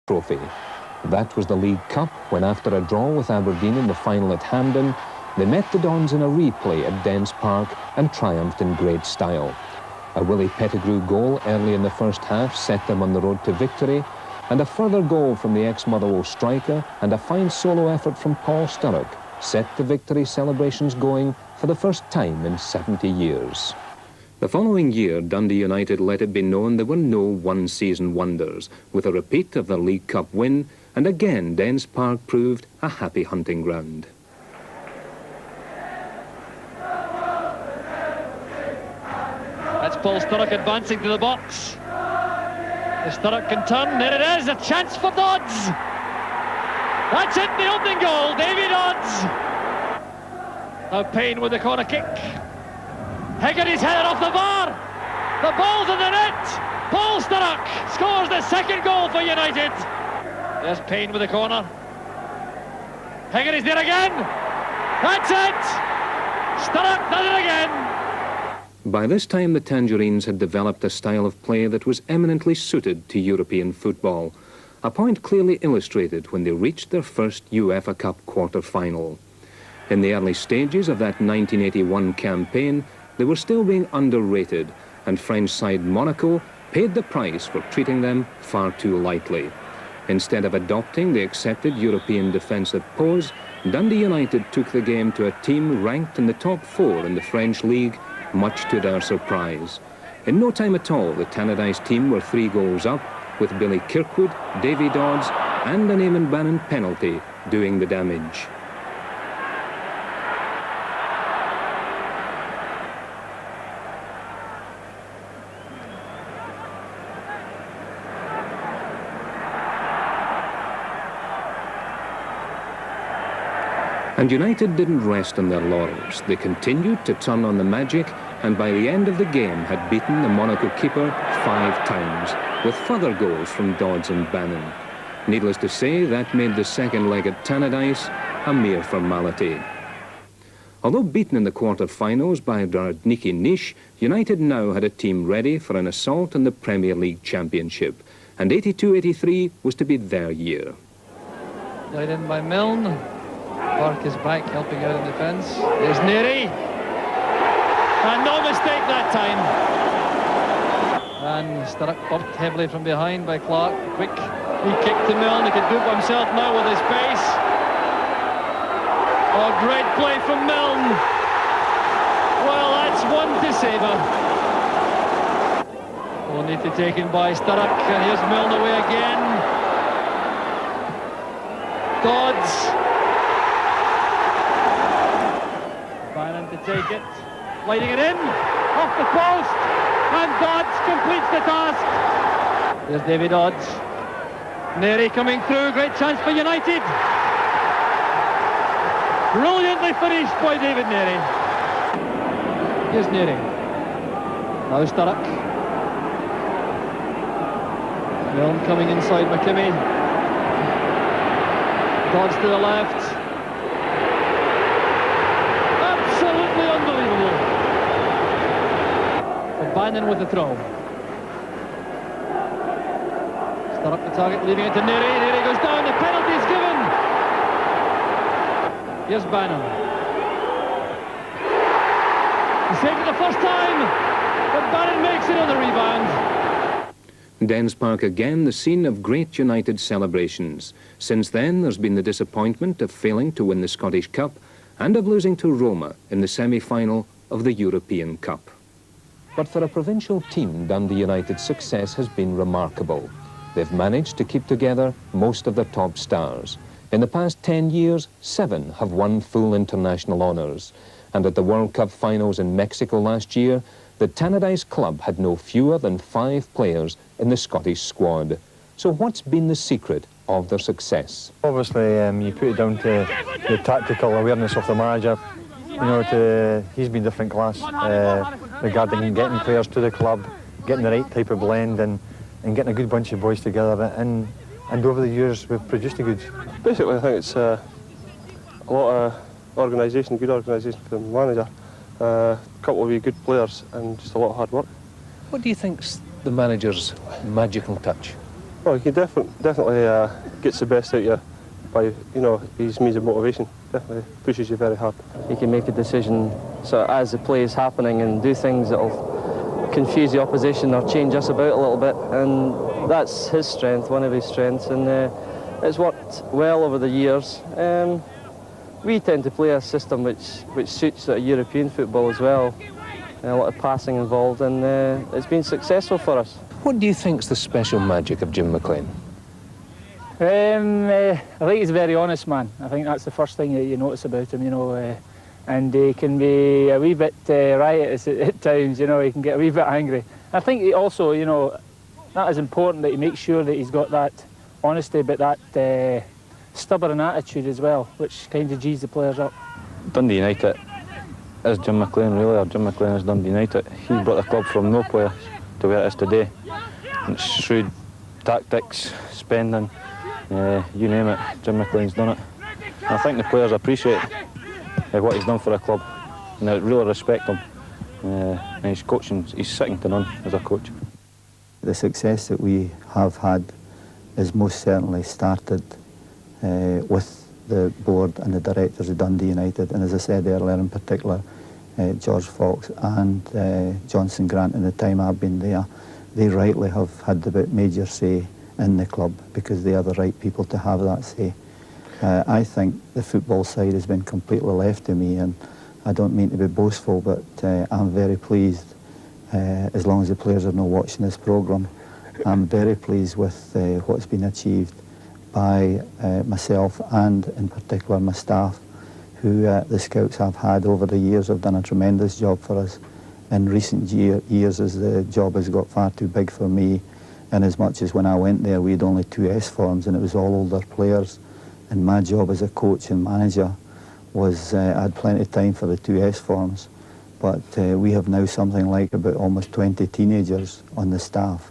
trophy. That was the League Cup when, after a draw with Aberdeen in the final at Hampden, they met the Dons in a replay at Dens Park and triumphed in great style. A Willie Pettigrew goal early in the first half set them on the road to victory, and a further goal from the ex-Motherwell striker and a fine solo effort from Paul Sturrock set the victory celebrations going for the first time in 70 years. The following year, Dundee United let it be known there were no one-season wonders, with a repeat of the League Cup win, and again Dens Park proved a happy hunting ground. That's Paul Sturrock advancing to the box. If Sturrock can turn, there it is, a chance for Dodds. That's it, the opening goal, Davy Dodds. Now Payne with the corner kick. Hegarty's headed off the bar. The ball's in the net. Paul Sturrock scores the second goal for United. There's Payne with the corner. Hegarty's there again. That's it. Sturrock does it again. By this time, the Tangerines had developed a style of play that was eminently suited to European football, a point clearly illustrated when they reached their first UEFA Cup quarter-final. In the early stages of that 1981 campaign, they were still being underrated, and French side Monaco paid the price for treating them far too lightly. Instead of adopting the accepted European defensive pose, Dundee United took the game to a team ranked in the top 4 in the French league, much to their surprise. In no time at all, the Tannadice team were 3 goals up, with Billy Kirkwood, Davy Dodds and an Eammon Bannon penalty doing the damage. And United didn't rest on their laurels. They continued to turn on the magic, and by the end of the game had beaten the Monaco keeper 5 times, with further goals from Dodds and Bannon. Needless to say, that made the second leg at Tannadice a mere formality. Although beaten in the quarter-finals by Dardniki Niš, United now had a team ready for an assault on the Premier League Championship, and 82-83 was to be their year. Played in by Milne. Park is back, helping out in defence. There's Narey. And no mistake that time. And Sturrock bumped heavily from behind by Clark. Quick, he kicked to Milne. He could do it himself now with his pace. Oh, great play from Milne. Well, that's one to savour. Only to taken by Sturrock. And here's Milne away again. Dodds. To take it, lighting it in, off the post, and Dodds completes the task. There's Davy Dodds. Narey coming through, great chance for United. Brilliantly finished by David Narey. Here's Narey. Now Sturrock. Milne coming inside McKimmie. Dodds to the left. Bannon with the throw. Sturrock the target, leaving it to Narey. Narey goes down, the penalty is given. Here's Bannon. He saved it the first time, but Bannon makes it on the rebound. Dens Park again the scene of great United celebrations. Since then, there's been the disappointment of failing to win the Scottish Cup and of losing to Roma in the semi-final of the European Cup. But for a provincial team, Dundee United's success has been remarkable. They've managed to keep together most of their top stars. In the past 10 years, 7 have won full international honours. And at the World Cup finals in Mexico last year, the Tannadice club had no fewer than 5 players in the Scottish squad. So what's been the secret of their success? Obviously, you put it down to the tactical awareness of the manager. You know, he's been different class regarding getting players to the club, getting the right type of blend and getting a good bunch of boys together. And over the years, we've produced a good. Basically, I think it's a lot of organisation, good organisation for the manager, a couple of wee good players and just a lot of hard work. What do you think's the manager's magical touch? Well, he definitely gets the best out of you by, you know, his means of motivation. Definitely pushes you very hard. He can make a decision sort of as the play is happening and do things that'll confuse the opposition or change us about a little bit, and that's his strength, one of his strengths, and it's worked well over the years. We tend to play a system which suits sort of European football as well. A lot of passing involved, and it's been successful for us. What do you think's the special magic of Jim McLean? I think he's a very honest man. I think that's the first thing that you notice about him, you know. And he can be a wee bit riotous at times, you know. He can get a wee bit angry. I think he also, you know, that is important, that he makes sure that he's got that honesty, but that stubborn attitude as well, which kind of G's the players up. Dundee United is Jim McLean, really, or Jim McLean is Dundee United. He brought the club from no player to where it is today. And it's shrewd tactics, spending, you name it, Jim McLean's done it. And I think the players appreciate what he's done for the club, and they really respect him. And his coaching, he's second to none as a coach. The success that we have had is most certainly started with the board and the directors of Dundee United, and as I said earlier, in particular George Fox and Johnson Grant, in the time I've been there, they rightly have had the major say in the club because they are the right people to have that say. I think the football side has been completely left to me, and I don't mean to be boastful, but I'm very pleased, as long as the players are not watching this programme, I'm very pleased with what's been achieved by myself and in particular my staff, who the scouts have had over the years have done a tremendous job for us. In recent years, as the job has got far too big for me, and as much as when I went there we had only 2 S forms and it was all older players, and my job as a coach and manager was I had plenty of time for the 2 S forms, but we have now something like about almost 20 teenagers on the staff,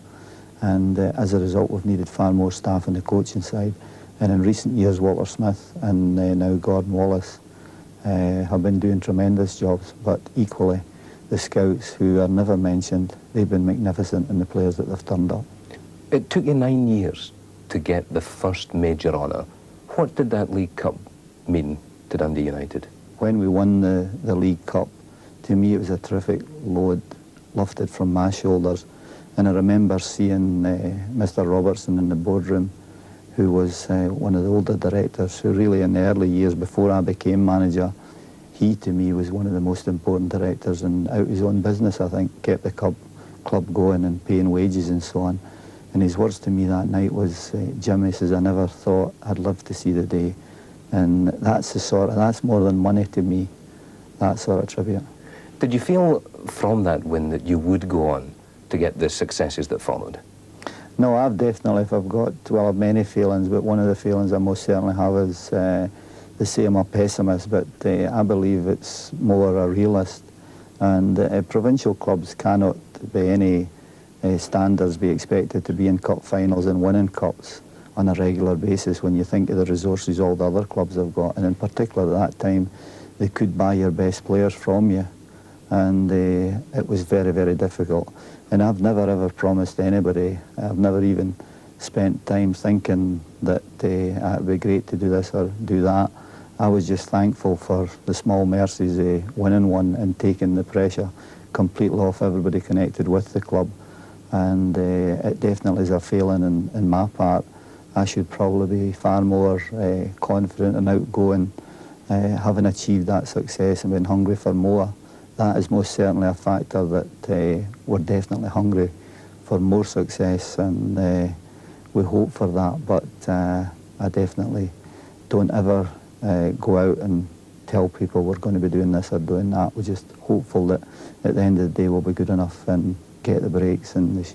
and as a result we've needed far more staff on the coaching side. And in recent years Walter Smith and now Gordon Wallace have been doing tremendous jobs, but equally the scouts, who are never mentioned, they've been magnificent in the players that they've turned up. It took you 9 years to get the first major honour. What did that League Cup mean to Dundee United? When we won the League Cup, to me it was a terrific load lifted from my shoulders. And I remember seeing Mr. Robertson in the boardroom, who was one of the older directors, who really in the early years before I became manager, he to me was one of the most important directors, and out his own business, I think, kept the club going and paying wages and so on. And his words to me that night was, Jim, he says, I never thought I'd live to see the day. And that's more than money to me, that sort of tribute. Did you feel from that win that you would go on to get the successes that followed? No, I've definitely, I've many feelings, but one of the feelings I most certainly have is they say I'm a pessimist, but I believe it's more a realist. And provincial clubs cannot, by any standards, be expected to be in cup finals and winning cups on a regular basis when you think of the resources all the other clubs have got. And in particular at that time, they could buy your best players from you. And it was very, very difficult. And I've never ever promised anybody, I've never even spent time thinking that it would be great to do this or do that. I was just thankful for the small mercies of winning one and taking the pressure completely off everybody connected with the club. And it definitely is a feeling in my part. I should probably be far more confident and outgoing, having achieved that success and been hungry for more. That is most certainly a factor that we're definitely hungry for more success, and we hope for that, but I definitely don't ever go out and tell people we're going to be doing this or doing that. We're just hopeful that at the end of the day we'll be good enough and get the breaks and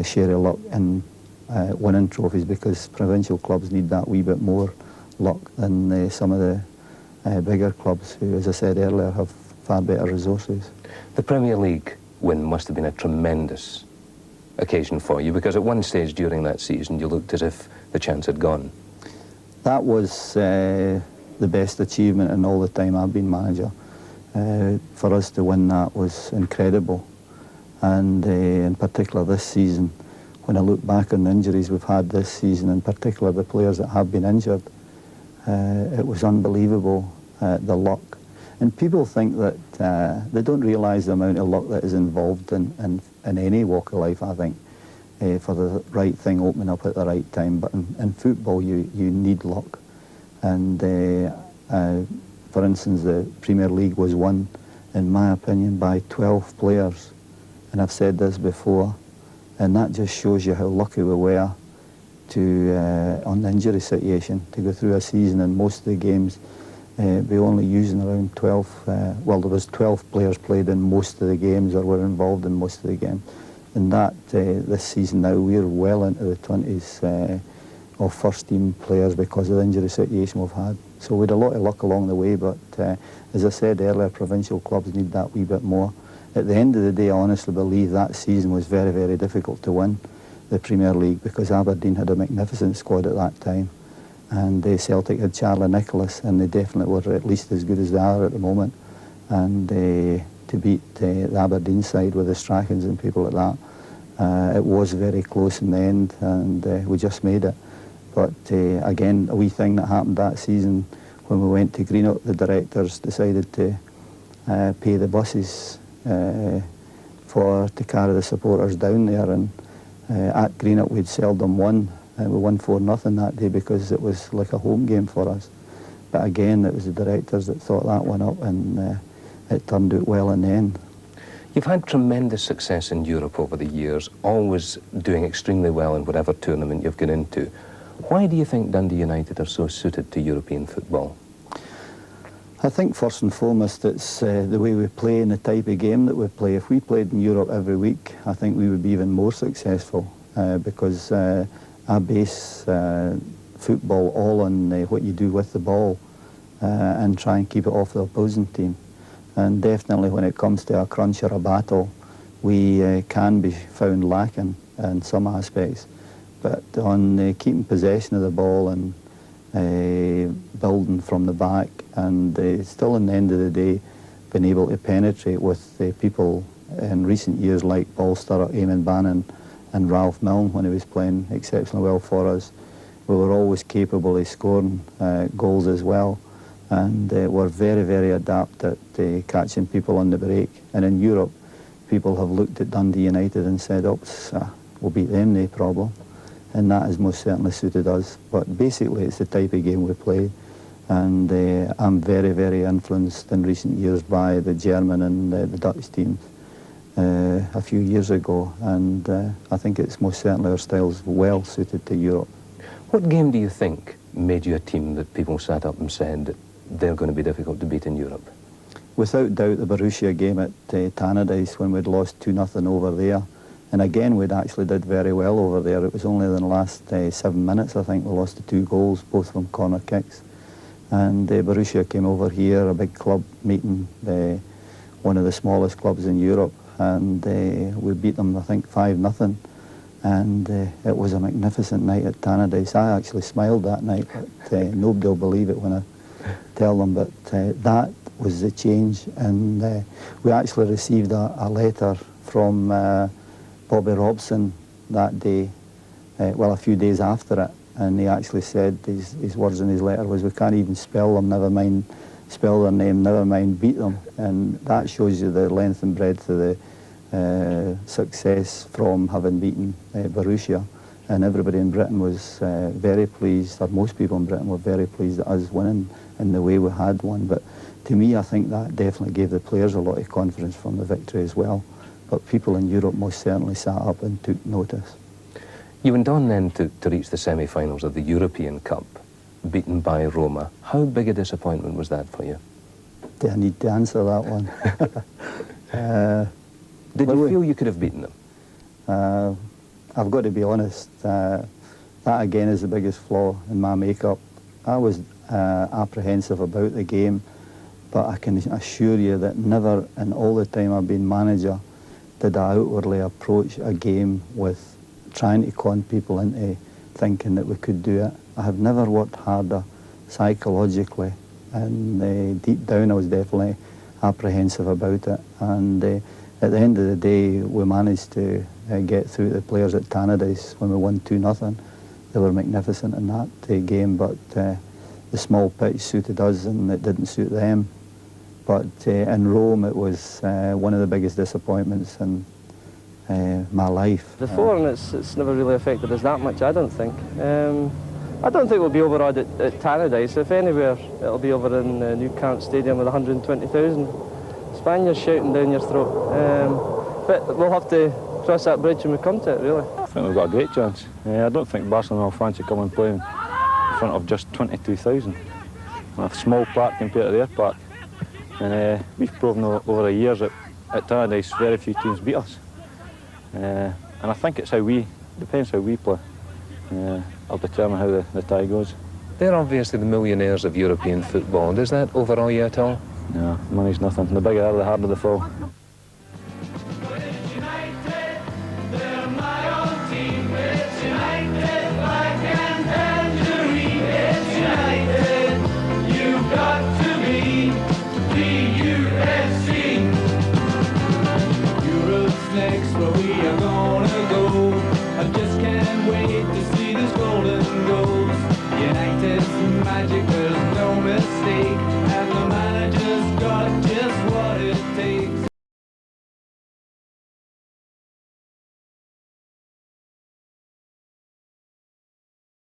share a luck in winning trophies, because provincial clubs need that wee bit more luck than some of the bigger clubs who, as I said earlier, have far better resources. The Premier League win must have been a tremendous occasion for you, because at one stage during that season you looked as if the chance had gone. That was the best achievement in all the time I've been manager. For us to win that was incredible, and in particular this season when I look back on the injuries we've had this season, in particular the players that have been injured, it was unbelievable, the luck. And people think that they don't realise the amount of luck that is involved in any walk of life, I think, for the right thing opening up at the right time. But in football, you need luck. And for instance, the Premier League was won, in my opinion, by 12 players. And I've said this before, and that just shows you how lucky we were on the injury situation, to go through a season and most of the games be only using around 12, well, there was 12 players played in most of the games or were involved in most of the games. And that, this season now, we're well into the 20s of first team players because of the injury situation we've had. So we had a lot of luck along the way, but as I said earlier, provincial clubs need that wee bit more. At the end of the day, I honestly believe that season was very, very difficult to win the Premier League because Aberdeen had a magnificent squad at that time, and Celtic had Charlie Nicholas, and they definitely were at least as good as they are at the moment. And to beat the Aberdeen side with the Strachans and people like that, it was very close in the end, and we just made it. But again, a wee thing that happened that season, when we went to Greenock, the directors decided to pay the buses to carry the supporters down there, and at Greenock we'd seldom won. We won 4-0 that day because it was like a home game for us. But again, it was the directors that thought that one up, and it turned out well in the end. You've had tremendous success in Europe over the years, always doing extremely well in whatever tournament you've gone into. Why do you think Dundee United are so suited to European football? I think first and foremost it's the way we play and the type of game that we play. If we played in Europe every week, I think we would be even more successful because I base football all on what you do with the ball and try and keep it off the opposing team. And definitely when it comes to a crunch or a battle, we can be found lacking in some aspects. But on keeping possession of the ball and building from the back, and still in the end of the day been able to penetrate with people in recent years like Bolster, Eammon Bannon and Ralph Milne when he was playing exceptionally well for us. We were always capable of scoring goals as well, and we're very, very adept at catching people on the break. And in Europe, people have looked at Dundee United and said, oops, we'll beat them, no problem. And that has most certainly suited us. But basically it's the type of game we play, and I'm very, very influenced in recent years by the German and the Dutch teams a few years ago, and I think it's most certainly our style's well suited to Europe. What game do you think made you a team that people sat up and said they're going to be difficult to beat in Europe? Without doubt the Borussia game at Tannadice, when we'd lost 2-0 over there. And again, we'd actually did very well over there. It was only in the last 7 minutes, I think, we lost the 2 goals, both from corner kicks. And Borussia came over here, a big club, meeting one of the smallest clubs in Europe. And we beat them, I think, 5-0. And it was a magnificent night at Tannadice. I actually smiled that night, but nobody will believe it when I tell them. But that was the change. And we actually received a letter from Bobby Robson that day, well, a few days after it, and he actually said, his words in his letter was, we can't even spell them, never mind spell their name, never mind beat them. And that shows you the length and breadth of the success from having beaten Borussia. And everybody in Britain was very pleased, or most people in Britain were very pleased at us winning in the way we had won. But to me, I think that definitely gave the players a lot of confidence from the victory as well. But people in Europe most certainly sat up and took notice. You went on then to reach the semi-finals of the European Cup, beaten by Roma. How big a disappointment was that for you? Do I need to answer that one? Did you feel you could have beaten them? I've got to be honest, that again is the biggest flaw in my makeup. I was apprehensive about the game, but I can assure you that never in all the time I've been manager did I outwardly approach a game with trying to con people into thinking that we could do it. I have never worked harder psychologically, and deep down I was definitely apprehensive about it. And at the end of the day, we managed to get through the players at Tannadice when we won 2-0. They were magnificent in that game, but the small pitch suited us and it didn't suit them. But in Rome, it was one of the biggest disappointments in my life. Before, and it's never really affected us that much, I don't think. I don't think we'll be overawed at Tannadice. If anywhere, it'll be over in New Camp Stadium with 120,000 Spaniards shouting down your throat. But we'll have to cross that bridge when we come to it, really. I think we've got a great chance. I don't think Barcelona will fancy coming and playing in front of just 22,000. A small park compared to their park. And we've proven over the years that at Tannadice very few teams beat us. And I think it's depends how we play. I'll determine how the tie goes. They're obviously the millionaires of European football. Does that overawe you at all? No, money's nothing. The bigger they are, the harder they fall.